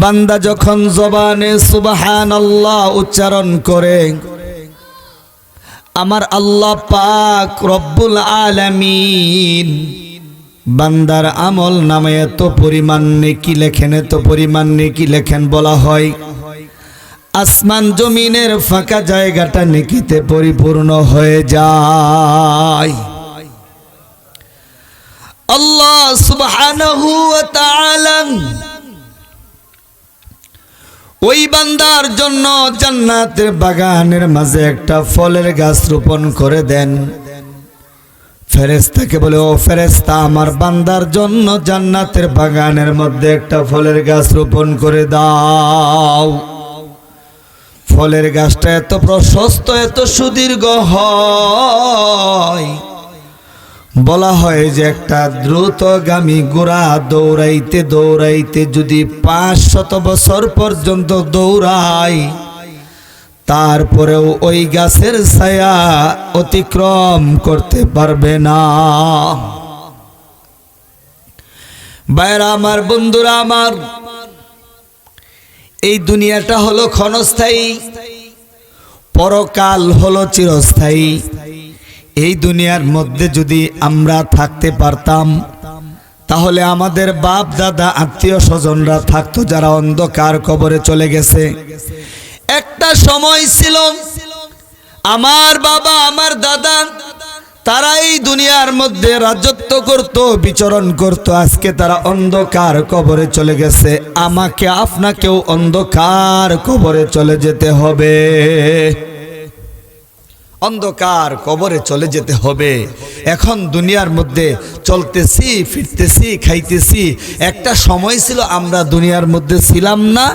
বান্দা যখন জবানে সুবহানাল্লাহ উচ্চারণ করে, আমার আল্লাহ পাক রব্বুল আলামিন বান্দার আমল নামে এত পরিমাণ নেকি লেখেন, এত পরিমাণ নেকি লেখেন, বলা হয় আসমান জমিনের ফাঁকা জায়গাটা নেকিতে পরিপূর্ণ হয়ে যায়। আল্লাহ সুবহানাহু ওয়া তাআলা ওই বান্দার জন্য জান্নাতের বাগানের মাঝে একটা ফলের গাছ রোপণ করে দেন। ফেরেশতাকে বলে, ও ফেরেশতা, আমার বান্দার জন্য জান্নাতের বাগানের মধ্যে একটা ফলের গাছ রোপণ করে দাও। ফলের গাছটা এত প্রশস্ত, এত সুদীর্ঘ হয়, বলা হয় যে একটা দ্রুতগামী ঘোড়া দৌড়াইতে দৌড়াইতে যদি 500 বছর পর্যন্ত দৌড়ায়, তারপরেও ওই গাছের ছায়া অতিক্রম করতে পারবে না। ভাইরা আমার, বন্ধুরা আমার, এই দুনিয়াটা হলো ক্ষণস্থায়ী, পরকাল হলো চিরস্থায়ী। এই দুনিয়ার মধ্যে যদি আমরা থাকতে পারতাম, তাহলে আমাদের বাপ দাদা আত্মীয় স্বজনরা থাকতো যারা অন্ধকার কবরে চলে গেছে। একটা সময় ছিল আমার বাবা আমার দাদা তারা এই দুনিয়ার মধ্যে রাজত্ব করত, বিচরণ করত। আজকে তারা অন্ধকার কবরে চলে গেছে। আমাকে আপনাকেও অন্ধকার কবরে চলে যেতে হবে, অন্ধকার কবরে চলে যেতে হবে। এখন দুনিয়ার মধ্যে চলতেছি, ফিরতেছি, খাইতেছি। একটা সময় ছিল আমরা দুনিয়ার মধ্যে ছিলাম না,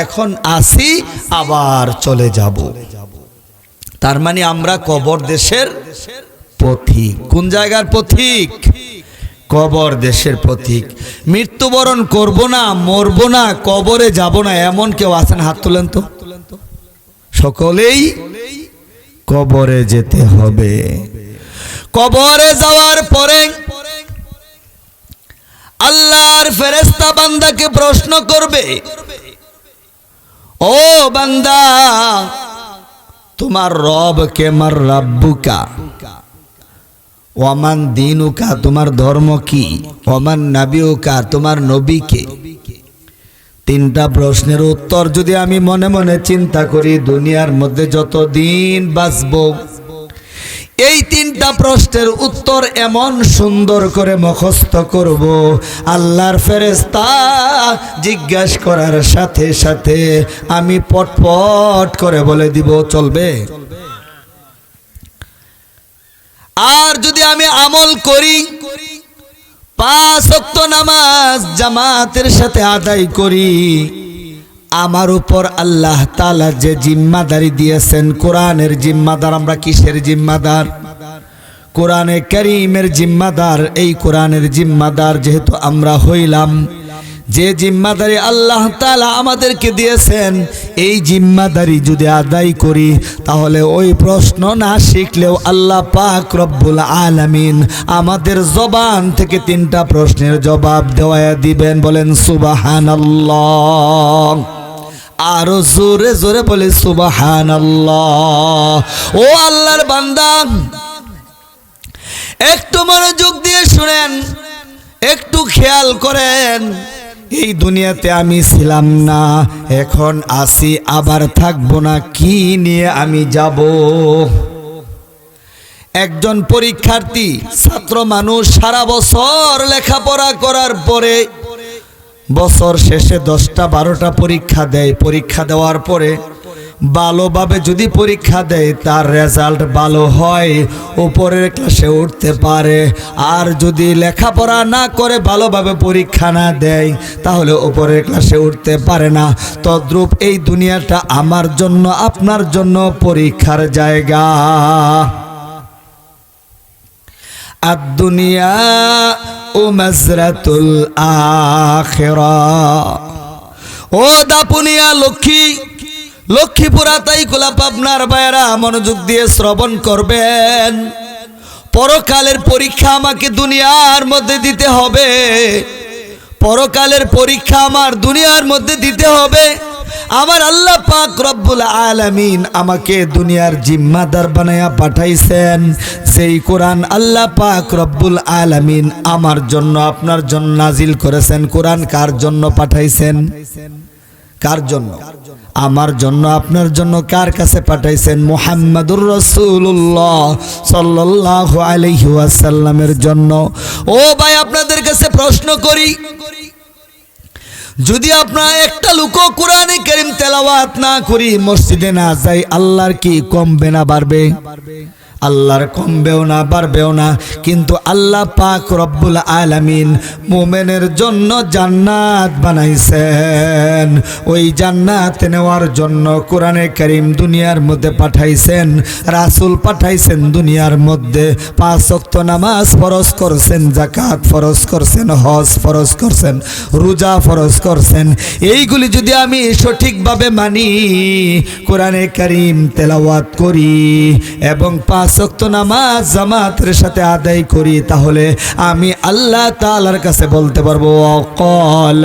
এখন আসি, আবার চলে যাব। তার মানে আমরা কবর দেশের পথিক। কোন জায়গার পথিক? কবর দেশের পথিক। মৃত্যুবরণ করব না, মরব না, কবরে যাব না, এমন কেউ আছেন? হাত তুলেন তো। সকলেই কবরে যেতে হবে। কবরে যাওয়ার পরে আল্লাহর ফেরেশতা বান্দাকে প্রশ্ন করবে, ও বান্দা, তোমার রব কে? মার রাব্বুকা ওয়ামান দীনুকা, তোমার ধর্ম কি? ওয়ামান নাবিউকা, তোমার নবী কে? 3টা প্রশ্নের উত্তর যদি আমি মনে মনে চিন্তা করি, দুনিয়ার মধ্যে যত দিন বাঁচব, এই 3টা প্রশ্নের উত্তর এমন সুন্দর করে মুখস্থ করব, আল্লাহর ফেরেশতা জিজ্ঞাসা করার সাথে সাথে আমি পটপট করে বলে দিব। চলবে? আর যদি আমি আমল করি, 5 ওয়াক্ত নামাজ জামাতের সাথে আদায় করি, আমার উপর আল্লাহ তাআলা যে জিম্মাদারি দিয়েছেন, কোরআনের জিম্মাদার। আমরা কিসের জিম্মাদার? কোরআনে কারীমের জিম্মাদার। এই কোরআনের জিম্মাদার যেহেতু আমরা হইলাম, যে জিম্মাদারি আল্লাহ তাআলা আমাদেরকে দিয়েছেন, এই জিম্মাদারি যদি আদায় করি, তাহলে ওই প্রশ্ন না শিখলেও আল্লাহ পাক রব্বুল আলামিন আমাদের জবান থেকে 3টা প্রশ্নের জবাব দেওয়া দিবেন। বলেন সুবহানাল্লাহ। আরো জোরে জোরে বলে সুবহানাল্লাহ। ও আল্লাহর বান্দা, একটু মনোযোগ দিয়ে শুনেন, একটু খেয়াল করেন। এই দুনিয়াতে আমি ছিলাম না, এখন আসি, আবার থাকবো না। কি নিয়ে আমি যাব? একজন পরীক্ষার্থী ছাত্র মানুষ সারা বছর লেখাপড়া করার পরে বছর শেষে 10টা 12টা পরীক্ষা দেয়। পরীক্ষা দেওয়ার পরে ভালোভাবে যদি পরীক্ষা দেয়, তার রেজাল্ট ভালো হয়, উপরের ক্লাসে উঠতে পারে। আর যদি লেখাপড়া না করে ভালোভাবে পরীক্ষা না দেয়, তাহলে উপরের ক্লাসে উঠতে পারে না। তদ্রূপ এই দুনিয়াটা আমার জন্য, আপনার জন্য পরীক্ষার জায়গা। আদ-দুনিয়া ও মাজরাতুল আখিরাহ। ও দাপুনিয়া লক্ষ্মী, লক্ষ্মীপুরা, তাইকুলা, পাবনার ভাইয়েরা, মনোযোগ দিয়ে শ্রবণ করবেন। পরকালের পরীক্ষা আমাকে দুনিয়ার মধ্যে দিতে হবে। পরকালের পরীক্ষা আমার দুনিয়ার মধ্যে দিতে হবে। আমার আল্লাহ পাক রব্বুল আলামিন আমাকে দুনিয়ার জিম্মাদার বানায়া পাঠাইছেন। সেই কোরআন আল্লাহ পাক রব্বুল আলামিন আমার জন্য আপনার জন্য নাজিল করেছেন। কোরআন কার জন্য পাঠাইছেন? কার জন্য? আমার জন্য, আপনার জন্য। কার কাছে পাঠাইছেন? মুহাম্মাদুর রাসূলুল্লাহ সাল্লাল্লাহু আলাইহি ওয়াসাল্লামের জন্য। ও ভাই, আপনাদের কাছে প্রশ্ন করি, যদি আপনার একটা লোকও কোরআনে কারীম তেলাওয়াত না করি, মসজিদে না যাই, আল্লাহর কি কমবে না বাড়বে? আল্লাহর কমবেও না বাড়বেও না। কিন্তু আল্লাহ পাক রব্বুল আলামিন মুমিনের জন্য জান্নাত বানাইছেন। ওই জান্নাত নেওয়ার জন্য কোরআনে কারীম দুনিয়ার মধ্যে পাঠাইছেন, রাসূল পাঠাইছেন দুনিয়ার মধ্যে। 5 ওয়াক্ত নামাজ ফরজ করছেন, যাকাত ফরজ করছেন, হজ ফরজ করছেন, রোজা ফরজ করছেন। এইগুলি যদি আমি সঠিকভাবে মানি, কোরআনে কারীম তেলাওয়াত করি এবং 5 ওয়াক্ত নামাজ জামাতের সাথে আদায় করি, তাহলে আমি আল্লাহ তাআলার কাছে বলতে পারবো, ক্বাল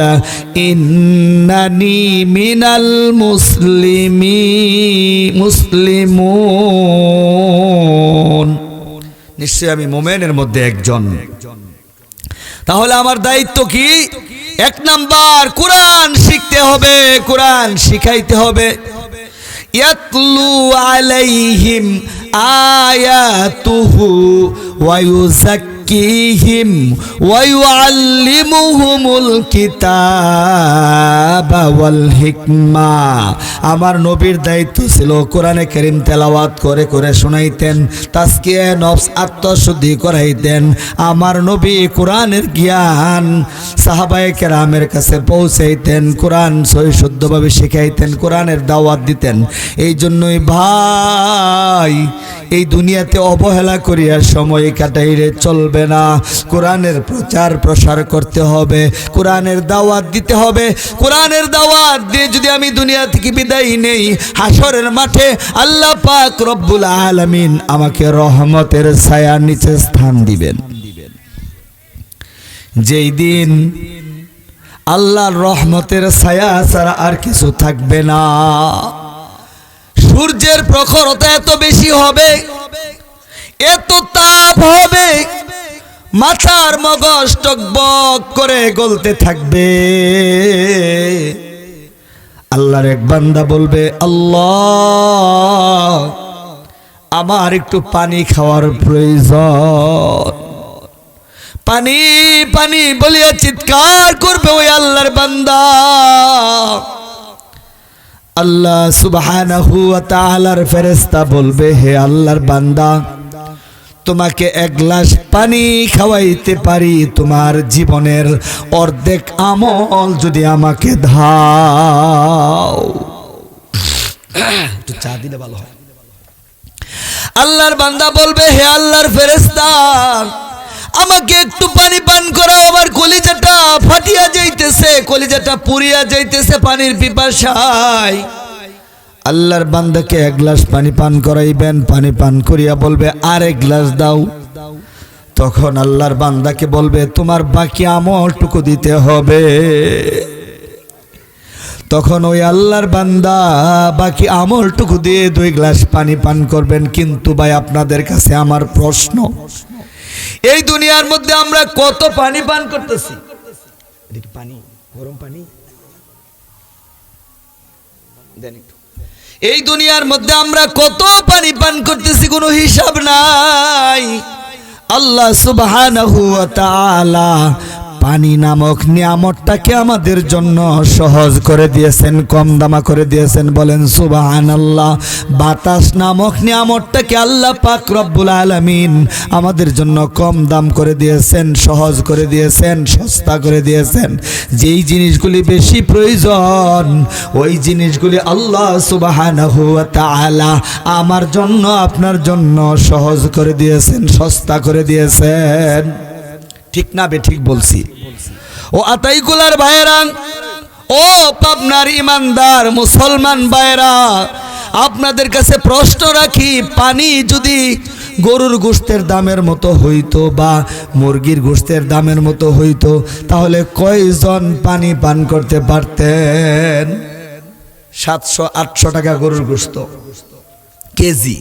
ইন্নানি মিনাল মুসলিমুন, নিশ্চয় আমি মুমিনের মধ্যে একজন। তাহলে আমার দায়িত্ব কি? 1 নাম্বার, কোরআন শিখতে হবে, কোরআন শিখাইতে হবে। ইয়াতলু আলাইহিম আয়াতুহু ওয়া ইউযাক্কিহিম ওয়া ইউআল্লিমুহুমুল কিতাবা ওয়াল হিকমা। আমার নবীর দায়িত্ব ছিল কোরআনে কারীম তেলাওয়াত করে করে শোনাইতেন, তাজকিয়া নফস আত্মশুদ্ধি করাইতেন। আমার নবী কোরআনের জ্ঞান সাহাবায়ে কেরামের কাছে পৌঁছাইতেন, কোরআন সহি শুদ্ধভাবে শিখাইতেন, কোরআনের দাওয়াত দিতেন। এই জন্যই ভাই, এই দুনিয়াতে অবহেলা করিয়া সময় কাটাইলে চলবে না। কোরআনের প্রচার প্রসার করতে হবে, কোরআনের দাওয়াত দিতে হবে। কোরআনের দাওয়াত দিয়ে যদি আমি দুনিয়া থেকে বিদায় নেই, হাসরের মাঠে আল্লাহ পাক রব্বুল আলামিন আমাকে রহমতের ছায়ার নিচে স্থান দিবেন। যেই দিন আল্লাহর রহমতের ছায়া ছাড়া আর কিছু থাকবে না। সূর্যের প্রখরতা এত বেশি হবে, এত তাপ হবে, মাথার মগজ টকবক করে গলতে থাকবে। আল্লাহর এক বান্দা বলবে, আল্লাহ আমার একটু পানি খাওয়ার প্রয়োজন, পানি পানি বলিয়া চিৎকার করবে ওই আল্লাহর বান্দা। আল্লাহ সুবহানাহু ওয়া তাআলার ফেরেশতা বলবে, হে আল্লাহর বান্দা, তোমাকে 1 গ্লাস পানি খাওয়াইতে পারি, তোমার জীবনের অর্ধেক আমল যদি আমাকে দাও। একটু চা দিলে ভালো হয়। আল্লাহর বান্দা বলবে, হে আল্লাহর ফেরেশতা, আমাকে একটু পানি পান করাও, আমার কলিজাটা ফাটিয়া যাইতেছে, কলিজাটা পুড়িয়া যাইতেছে পানির পিপাসায়। আল্লাহর বান্দাকে 1 গ্লাস পানি পান করাইবেন, পানি পান করিয়া বলবে, আর 1 গ্লাস দাও। তখন আল্লাহর বান্দাকে বলবে, তোমার বাকি আমলটুকু দিতে হবে। তখন ওই আল্লাহর বান্দা বাকি আমলটুকু দিয়ে 2 গ্লাস পানি পান করবেন। কিন্তু ভাই, আপনাদের কাছে আমার প্রশ্ন, এই দুনিয়ার মধ্যে আমরা কত পানি পান করতেছি? পানি, গরম পানি দেন একটু। এই দুনিয়ার মধ্যে আমরা কত পানি পান করতেছি, কোনো হিসাব নাই। আল্লাহ সুবহানাহু ওয়া তাআলা পানি নামক নিয়ামতটাকে আমাদের জন্য সহজ করে দিয়েছেন, কম দামা করে দিয়েছেন। বলেন সুবহানাল্লাহ। বাতাস নামক নিয়ামতটাকে আল্লাহ পাক রব্বুল আলামিন আমাদের জন্য কম দাম করে দিয়েছেন, সহজ করে দিয়েছেন, সস্তা করে দিয়েছেন। যেই জিনিসগুলি বেশি প্রয়োজন, ওই জিনিসগুলি আল্লাহ সুবহানাহু ওয়া তাআলা আমার জন্য, আপনার জন্য সহজ করে দিয়েছেন, সস্তা করে দিয়েছেন। ঠিক না বে ঠিক বলছি? ও আতাইকুলার ভাইরা, ও পাবনার ইমানদার মুসলমান ভাইরা, আপনাদের কাছে প্রশ্ন রাখি, পানি যদি গরুর গোশতের দামের মতো হইতো বা মুরগির গোশতের দামের মতো হইতো, তাহলে কয়জন পানি পান করতে পারতেন? 700-800 টাকা গরুর গোশত কেজি।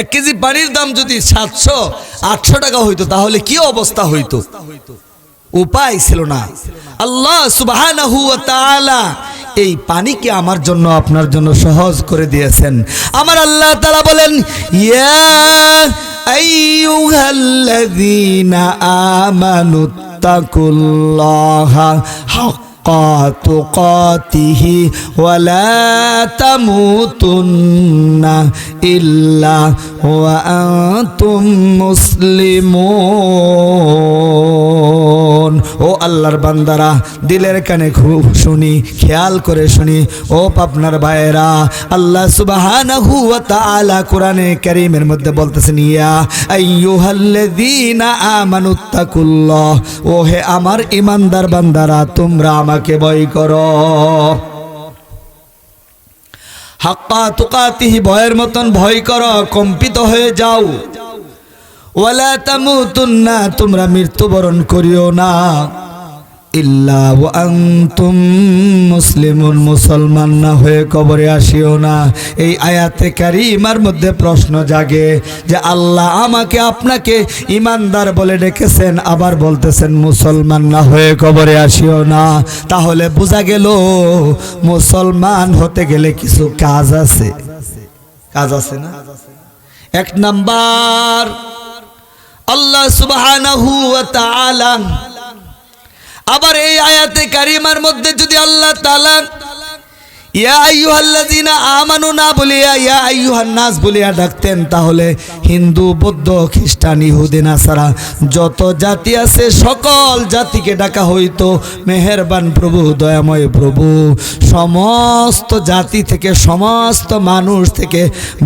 1 কেজি পানির দাম যদি 700-800 টাকা হইতো, তাহলে কি অবস্থা হইতো? উপায় ছিল না। আল্লাহ সুবহানাহু ওয়া তাআলা এই পানিকে আমার জন্য আপনার জন্য সহজ করে দিয়েছেন। আমার আল্লাহ তাআলা বলেন, ইয়া আইয়ুহাল্লাযীনা আমানুত্তাকুল্লাহা হাক্কা তুকাতিহি ওয়া লা তামুতুন্না ইল্লা ওয়া আনতুম মুসলিমুন। ও আল্লাহর বান্দারা, দিলের কানে খুব শুনি, খেয়াল করে শুনি। ও পাপনার ভাইয়েরা, আল্লাহ সুবহানাহু ওয়া তাআলা কোরআনে কারীমের মধ্যে বলতেছেন, ইয়া আইয়ুহাল্লাযীনা আমানুত্তাকুল্লাহ, ও হে আমার ঈমানদার বান্দারা, তোমরা আমাকে ভয় করো। হাক্কা তুকাতিহি, ভয়ের মতন ভয় করো, কম্পিত হয়ে যাও। ওয়ালা তামুতুন্না, তোমরা মৃত্যুবরণ করিও না, ইল্লা ওয়া আনতুম মুসলিমুন, মুসলমান না হয়ে কবরে আসিও না। এই আয়াতে কারিমার মধ্যে প্রশ্ন জাগে যে আল্লাহ আমাকে আপনাকে ইমানদার বলে ডেকেছেন, আবার বলতেছেন মুসলমান না হয়ে কবরে আসিও না। তাহলে বোঝা গেল মুসলমান হতে গেলে কিছু কাজ আছে। কাজ আছে না? 1 নাম্বার, আল্লাহ সুবহানাহু ওয়া তাআলা আবার এই আয়াতে কারিমার মধ্যে যদি আল্লাহ তাআলা ইয়া আইয়ুহাল্লাযীনা আমানু না বলিয়া ইয়া আইয়ুহান নাস বলিয়া ডাকতেন, তাহলে হিন্দু, বৌদ্ধ, খ্রিস্টান, ইহুদি, নাসারা যত জাতি আছে সকল জাতিকে ডাকা হইতো। মেহেরবান প্রভু, দয়াময় প্রভু সমস্ত জাতি থেকে, সমস্ত মানুষ থেকে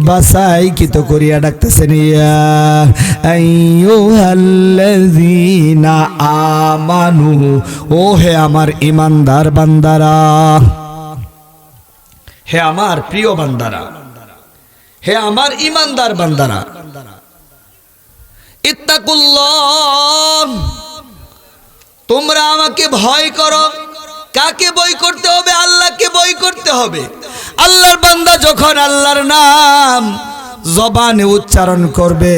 বাছাইকৃত করিয়া ডাকতেছেন, ইয়া আইয়ুহাল্লাযীনা আমানু, ও হে আমার ঈমানদার বান্দারা, হে আমার প্রিয় বান্দারা, হে আমার ঈমানদার বান্দারা, ইত্তাকুল্লাহ, তোমরা আমাকে ভয় করো। কাকে ভয় করতে হবে? আল্লাহকে ভয় করতে হবে। আল্লাহর বান্দা যখন আল্লাহর নাম জবানে উচ্চারণ করবে,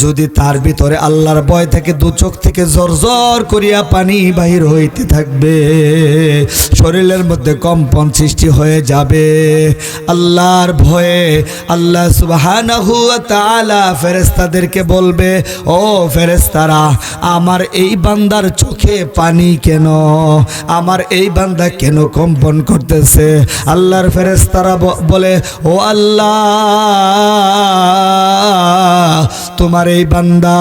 যদি তার ভিতরে আল্লাহর ভয় থেকে দু চোখ থেকে জরজর করিয়া পানি বাহির হইতে থাকবে, শরীরের মধ্যে কম্পন সৃষ্টি হয়ে যাবে আল্লাহর ভয়ে, আল্লাহ সুবহানাহু ওয়া তাআলা ফেরেশতাদেরকে বলবে, ও ফেরেশতারা, আমার এই বান্দার চোখে পানি কেন? আমার এই বান্দা কেন কম্পন করতেছে? আল্লাহর ফেরেশতারা বলে, ও আল্লাহ, তোমার এই বান্দা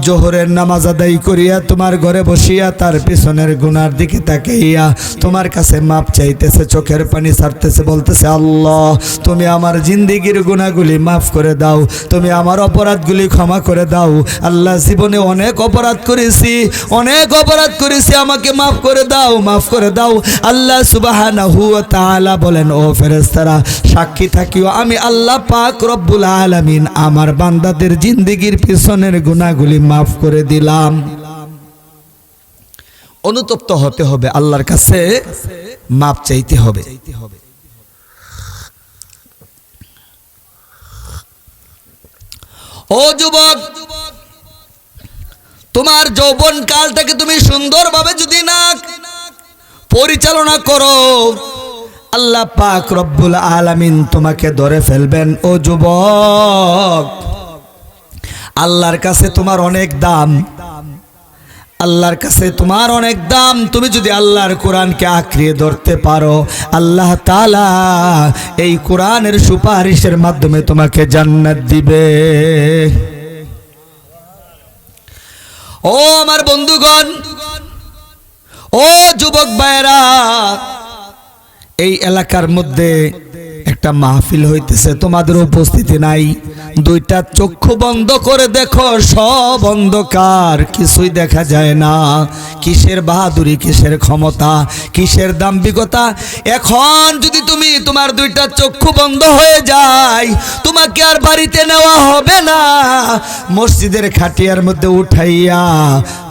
জোহরের নামাজ আদায় করিয়া তোমার ঘরে বসিয়া তার পিছনের গুনার দিকে তাকাইয়া তোমার কাছে মাপ চাইতেছে, চোখের পানি ছাড়তেছে, বলতেছে, আল্লাহ তুমি আমার জিন্দেগির গুনাহগুলি মাফ করে দাও, তুমি আমার অপরাধগুলি ক্ষমা করে দাও। আল্লাহ, জীবনে অনেক অপরাধ করেছি, অনেক অপরাধ করেছি, আমাকে মাফ করে দাও, মাফ করে দাও। আল্লাহ সুবহানাহু ওয়া তাআলা বলেন, ও ফেরেশতারা, সাক্ষী থাকিও, আমি আল্লাহ পাক রব্বুল আলামিন আমার বান্দাদের জিন্দেগির পিছনের গুনাহগুলি মাফ করে দিলাম। অনুতপ্ত হতে হবে, আল্লাহর কাছে মাপ চাইতে হবে। ও যুবক, তোমার যৌবন কালটাকে তুমি সুন্দরভাবে যদি না পরিচালনা করো, আল্লাহ পাক রব্বুল আলামিন তোমাকে ধরে ফেলবেন। ও যুবক, আল্লাহর কাছে তোমার অনেক দাম, আল্লাহর কাছে তোমার অনেক দাম। তুমি যদি আল্লাহর কোরআনকে আঁকড়িয়ে ধরতে পারো, আল্লাহ তাআলা এই কোরআনের সুপারিশের মাধ্যমে তোমাকে জান্নাত দিবে। ও আমার বন্ধুগণ, ও যুবক ভাইয়েরা, এই এলাকার মধ্যে একটা মাহফিল হইতেছে, তোমাদের উপস্থিতি নাই। দুইটা চক্ষু বন্ধ করে দেখো, সব অন্ধকার, কিছুই দেখা যায় না। কিসের বাহাদুরি, কিসের ক্ষমতা, কিসের দাম্ভিকতা। এখন যদি তুমি তোমার দুইটা চক্ষু বন্ধ হয়ে যায়, তোমাকে আর বাড়িতে নেওয়া হবে না। মসজিদের খাটিয়ার মধ্যে উঠাইয়া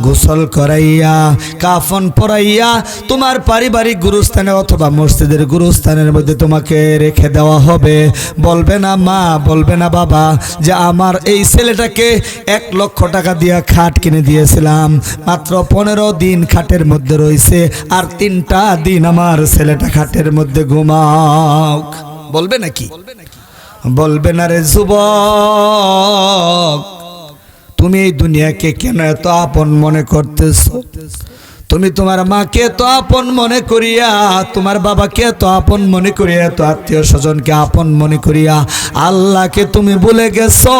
গোসল করাইয়া কাফন পরাইয়া তোমার পারিবারিক গুরুস্থানে অথবা মসজিদের গুরুস্থানের মধ্যে তোমাকে রেখে দেওয়া হবে। বলবে না মা, বলবে না বাবা যে আমার এই ছেলেটাকে 1 লক্ষ টাকা দিয়ে খাট কিনে দিয়েছিলাম, মাত্র 15 দিন খাটের মধ্যে রয়েছে, আর 3টা দিন আমার ছেলেটা খাটের মধ্যে ঘুমাক। বলবে নাকি? বলবে না রে যুবক, তুমি এই দুনিয়াকে কেন এত আপন মনে করতেছো? তুমি তোমার মাকে তো আপন মনে করিয়া, তোমার বাবাকে তো আপন মনে করিয়া, তো আত্মীয় স্বজনকে আপন মনে করিয়া আল্লাহকে তুমি ভুলে গেছো।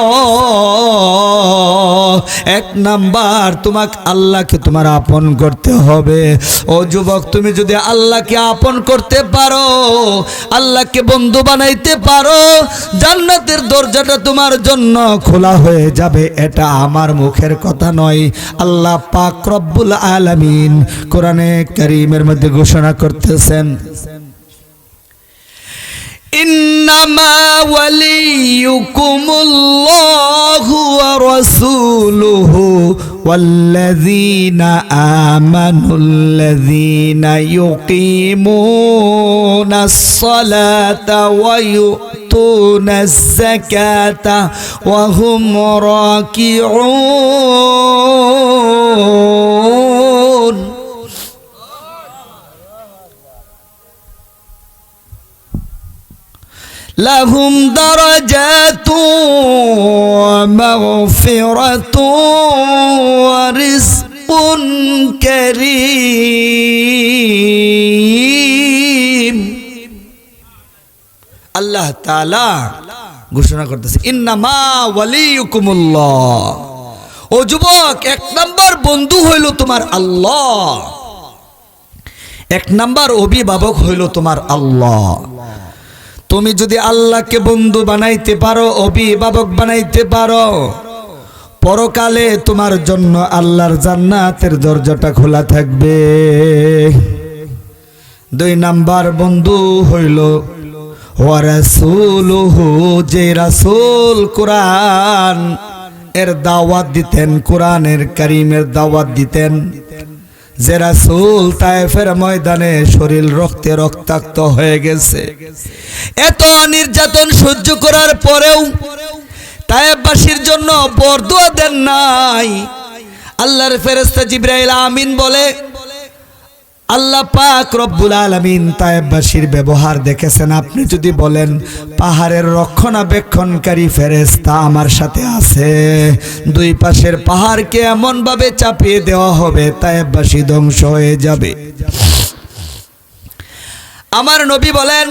1 নাম্বার, তোমাকে আল্লাহকে তোমার আপন করতে হবে। ও যুবক, তুমি যদি আল্লাহকে আপন করতে পারো, আল্লাহকে বন্ধু বানাইতে পারো, জান্নাতের দরজাটা তোমার জন্য খোলা হয়ে যাবে। এটা আমার মুখের কথা নয়, আল্লাহ পাক রব্বুল আলামিন কোরআনে কারীমের মধ্যে ঘোষণা করতেছেন, ইন্নামা ওয়ালিয়ুকুমুল্লাহু ওয়া রাসূলুহু ওয়াল্লাযীনা আমানুল্লাযীনা ইউকিমুনাস সালাতা ওয়া ইউতুনাজ যাকাতা ওয়া হুম রাকিউন। লাহুম দারাজাতুন মাগফিরাতুন ওয়া রিজকুন কারীম। আল্লাহ তাআলা ঘোষণা করতেছে, ইন্নামা ওয়ালিয়ুকুমুল্লাহ। ও যুবক, 1 নাম্বার বন্ধু হইল তোমার আল্লাহ, 1 নাম্বার অভিভাবক হইল তোমার আল্লাহ। তুমি যদি আল্লাহকে বন্ধু বানাইতে পারো, অভিভাবক বানাইতে পারো, পরকালে তোমার জন্য আল্লাহর জান্নাতের দরজাটা খোলা থাকবে। 2 নাম্বার বন্ধু হইল ওয়া রাসূলুহু, যে রাসূল কোরআন এর দাওয়াত দিতেন, কোরআনের কারীমের দাওয়াত দিতেন, যে রাসূল তায়েফের ময়দানে শরীর রক্তে রক্তাক্ত হয়ে গেছে, এত নির্যাতন সহ্য করার পরেও তায়েফবাসীর জন্য বরদোয়া দেন নাই। আল্লাহর ফেরেশতা জিবরাইল আমিন বলে, আল্লাহ পাক রব্বুল আলামিন তায়েফবাসীর ব্যবহার দেখেছেন। আপনি যদি বলেন পাহাড়ের রক্ষণাবেক্ষণকারী ফেরেশতা আমার সাথে আছে, 2 পাশের পাহাড়কে এমন ভাবে চাপিয়ে দেওয়া হবে তায়েফবাসী ধ্বংস হয়ে যাবে। আমার নবী বলেন,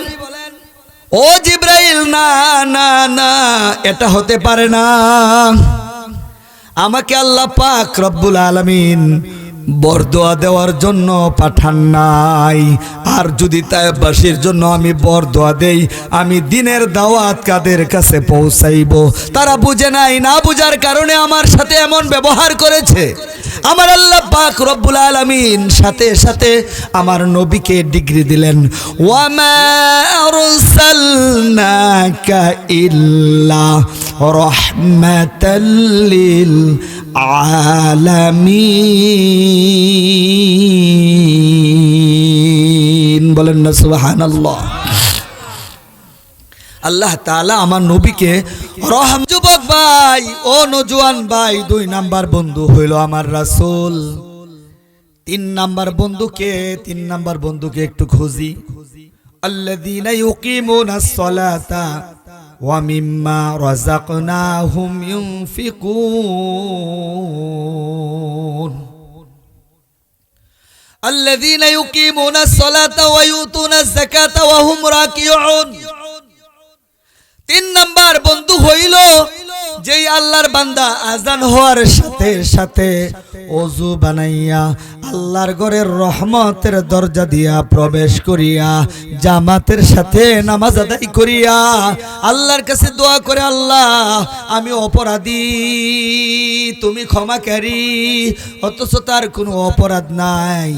ও জিবরাইল, না না না, এটা হতে পারে না। আমাকে আল্লাহ পাক রব্বুল আলামিন বরদোয়া দেওয়ার জন্য পাঠান নাই। আর যদি তায়েফবাসীর জন্য আমি বরদোয়া দেই, আমি দিনের দাওয়াত কাদের কাছে পৌঁছাইব? তারা বুঝে নাই, না বুঝার কারণে আমার সাথে এমন ব্যবহার করেছে। আমার আল্লাহ পাক রব্বুল আলামিন সাথে সাথে আমার নবীকে ডিগ্রি দিলেন, ওয়ামা আরসালনাকা ইল্লা রাহমাতাল লিল আলামিন। বলেন না সুবহানাল্লাহ। আল্লাহ তাআলা আমার নবীকে রহম। যুবক ভাই, ও নওজোয়ান ভাই, 2 নাম্বার বন্ধু হইল আমার রাসূল। 3 নাম্বার বন্ধুকে, 3 নাম্বার বন্ধুকে একটু খুঁজি। আল্লাযীনা ইউকিমুনাস সালাতা ওয়া মিম্মা রাযাকনাহুম ইউনফিকুন। আল্লাযীনা ইউকিমুনাস সালাতা ওয়া ইউতুনাজ যাকাতা ওয়া হুম রাকিউন। 3 নাম্বার বন্ধু হইল যেই আল্লাহর বান্দা আজান হওয়ার সাথে সাথে ওযু বানাইয়া আল্লাহর ঘরের রহমতের দরজা দিয়া প্রবেশ করিয়া জামাতের সাথে নামাজ আদায় করিয়া আল্লাহর কাছে দোয়া করে, আল্লাহ আমি অপরাধী, তুমি ক্ষমাকারী, অথচ তার কোনো অপরাধ নাই,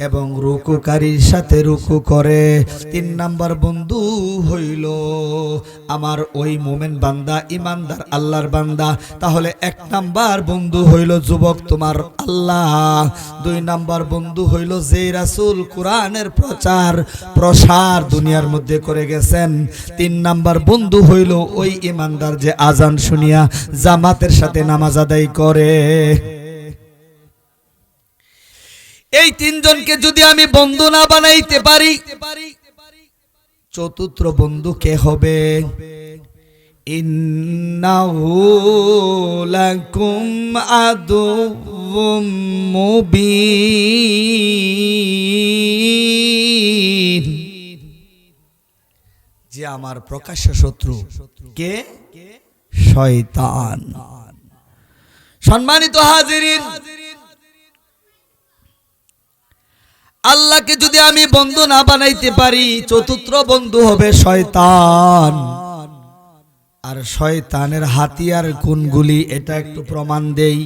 এবং রুকুকারীর সাথে রুকু করে 3 নাম্বার বন্ধু হইল আমার ওই মোমেন বান্দা, ইমানদার আল্লাহর বান্দা। তাহলে 1 নাম্বার বন্ধু হইল যুবক তোমার আল্লাহ, 2 নাম্বার বন্ধু হইল যে রাসূল কোরআনের প্রচার প্রসার দুনিয়ার মধ্যে করে গেছেন, 3 নাম্বার বন্ধু হইল ওই ইমানদার যে আজান শুনিয়া জামাতের সাথে নামাজ আদায় করে। এই 3 জনকে যদি আমি বন্ধু না বানাইতে পারি, চতুর্থ বন্ধু কে হবে? ইন্নাহু লাকুম আদুউম মুবিন, যে আমার প্রকাশ্য শত্রু। কে? শয়তান। সম্মানিত হাজিরিন, আল্লাহকে যদি আমি বন্ধু না বানাইতে পারি, চতুর্থ বন্ধু হবে শয়তান। আর শয়তানের হাতিয়ার কোনগুলি এটা একটু প্রমাণ দেই।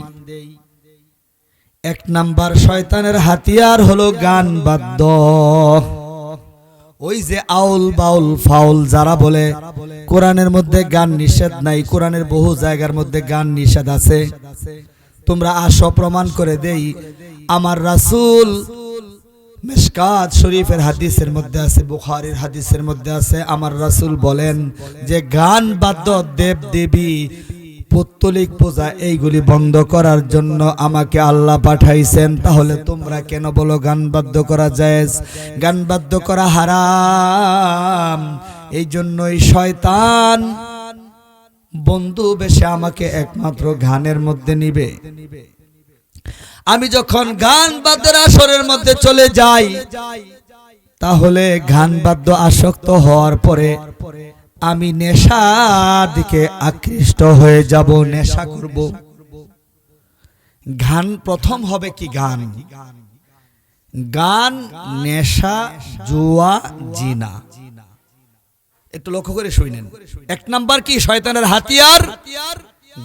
1 নাম্বার শয়তানের হাতিয়ার হলো গান বাদ্য। ওই যে আউল বাউল ফাউল যারা বলে কোরআনের মধ্যে গান নিষেধ নাই, কোরআনের বহু জায়গার মধ্যে গান নিষেধ আছে। তোমরা আসো প্রমাণ করে দেই। আমার রাসূল মিশকাত শরীফের হাদিসের মধ্যে আছে, বুখারীর হাদিসের মধ্যে আছে, আমার রাসূল বলেন যে গান বাদ্য দেব দেবী পৌত্তলিক পূজা এইগুলি বন্ধ করার জন্য আমাকে আল্লাহ পাঠাইছেন। তাহলে তোমরা কেন বলো গান বাদ্য করা জায়েজ? গান বাদ্য করা হারাম। এই জন্যই শয়তান বন্ধু বেশে আমাকে একমাত্র গানের মধ্যে নিবে। আমি যখন গান বাদ্যের আসরের মধ্যে চলে যাই, তাহলে গান বাদ্য আসক্ত হওয়ার পরে আমি নেশার দিকে আকৃষ্ট হয়ে যাব, নেশা করব। গান প্রথম হবে কি? গান, গান, নেশা, জুয়া, জিনা। একটু লক্ষ্য করে শুনেন। 1 নাম্বার কি? শয়তানের হাতিয়ার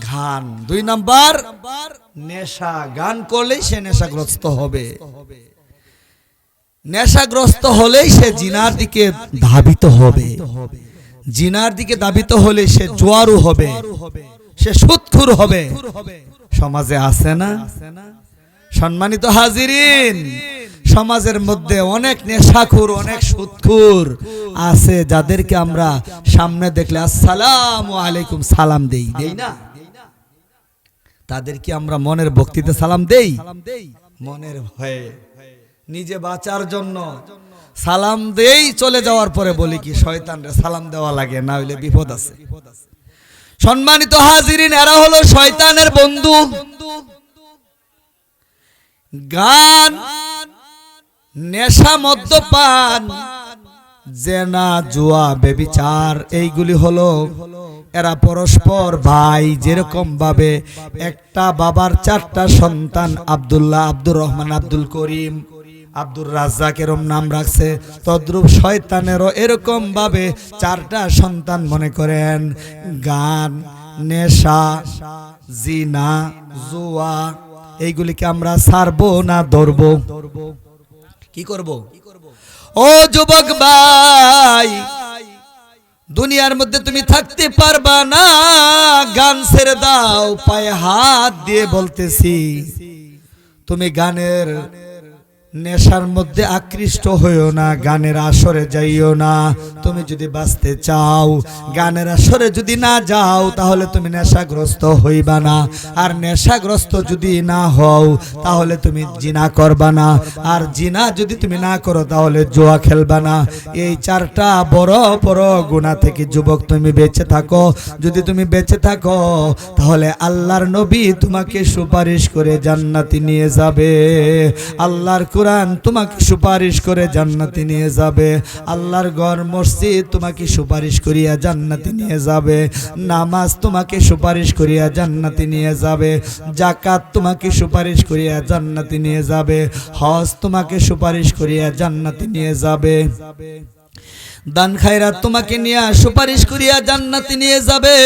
গান। 2 নাম্বার নেশা। গান করলেই সে নেশাগ্রস্ত হবে, নেশাগ্রস্ত হলেই সে জিনার দিকে ধাবিত হবে, জিনার দিকে ধাবিত হলে সে জোয়ারু হবে, সে সুদখোর হবে। সমাজে আছে না? সম্মানিত হাজিরিন, সমাজের মধ্যে অনেক নেশাখোর, অনেক সুদখোর আছে, যাদেরকে আমরা সামনে দেখলে আসসালামু আলাইকুম সালাম দেই, দেই না? তাদেরকে আমরা মনের ভক্তিতে সালাম দেই, মনের ভয়ে নিজে বাঁচার জন্য সালাম দেই। চলে যাওয়ার পরে বলি কি শয়তানরে সালাম দেওয়া লাগে, না হইলে বিপদ আছে। সম্মানিত হাজিরিন, এরা হলো শয়তানের বন্ধু। গান, নেশা, মদ্যপান, জেনা, জুয়া, ব্যভিচার, এইগুলি হলো এরা পরস্পর ভাই। যেরকম ভাবে একটা বাবার 4টা সন্তান, আব্দুল্লাহ, আব্দুর রহমান, আব্দুল করিম, আব্দুর রাজ্জাক এরকম নাম রাখছে, তদ্রূপ শয়তানেরও এরকম ভাবে 4টা সন্তান। মনে করেন গান, নেশা, জিনা, জুয়া, এইগুলিকে আমরা ছাড়বো না ধরবো? কি করব? ও যুবক ভাই, দুনিয়ার মধ্যে তুমি থাকতে পারবা না, গান ছেড়ে দাও। পায়ে হাত দিয়ে বলতেছি, তুমি গানের নেশার মধ্যে আকৃষ্ট হইও না, গানের আসরে যাইও না। তুমি যদি বাঁচতে চাও, গানের আসরে যদি না যাও, তাহলে তুমি নেশাগ্রস্ত হইবা না। আর নেশাগ্রস্ত যদি না হও, তাহলে তুমি জিনা করবা না। আর জিনা যদি তুমি না করো, তাহলে জুয়া খেলবা না। এই 4টা বড় বড় গুনাহ থেকে যুবক তুমি বেঁচে থাকো। যদি তুমি বেঁচে থাকো, তাহলে আল্লাহর নবী তোমাকে সুপারিশ করে জান্নাতে নিয়ে যাবে। আল্লাহর কোরআন তোমাকে সুপারিশ করে জান্নাতে নিয়ে যাবে, আল্লাহর ঘর মসজিদ তোমাকে সুপারিশ করিয়া জান্নাতে নিয়ে যাবে, নামাজ তোমাকে সুপারিশ করিয়া জান্নাতে নিয়ে যাবে, যাকাত তোমাকে সুপারিশ করিয়া জান্নাতে নিয়ে যাবে, হজ তোমাকে সুপারিশ করিয়া জান্নাতে নিয়ে যাবে, দান খায়রাত তোমাকে নিয়ে সুপারিশ করিয়া জান্নাতে নিয়ে যাবে।